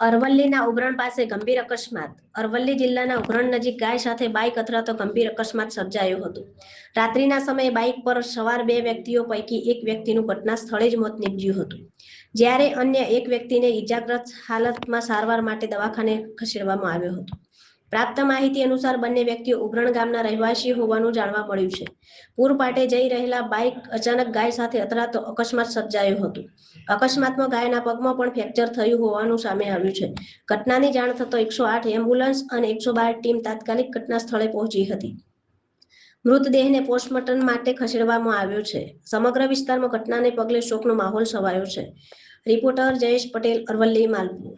અરવલ્લીના ઉગરણ પાસે ગંભીર અકસ્માત. અરવલ્લી જિલ્લાના ઉગરણ નજીક ગાય સાથે બાઇક અથડાતો ગંભીર અકસ્માત સર્જાયો હતો. રાત્રિના સમયે બાઇક પર સવાર બે વ્યક્તિઓ પૈકી એક વ્યક્તિનું ઘટના સ્થળે જ મોત નીપજ્યું હતું, જ્યારે અન્ય એક વ્યક્તિને ઇજાગ્રસ્ત હાલતમાં સારવાર માટે દવાખાને ખસેડવામાં આવ્યો હતો. પ્રાપ્ત માહિતી અનુસાર બંને વ્યક્તિઓ ઉગરણ ગામના રહેવાસી હોવાનું જાણવા મળ્યું છે. પૂરપાટે જઈ રહેલા બાઇક અચાનક ગાય સાથે અથડાતો અકસ્માત સર્જાયો હતો. અકસ્માતમાં ગાયના પગમાં પણ ફ્રેક્ચર થયું હોવાનું સામે આવ્યું છે. ઘટનાની જાણ થતો 108 એમ્બ્યુલન્સ અને 112 ટીમ તાત્કાલિક ઘટના સ્થળે પહોંચી હતી. મૃતદેહને પોસ્ટમોર્ટમ માટે ખસેડવામાં આવ્યો છે. સમગ્ર વિસ્તારમાં ઘટનાને પગલે શોકનો માહોલ છવાયો છે. રિપોર્ટર જયેશ પટેલ, અરવલ્લી, માલપુર.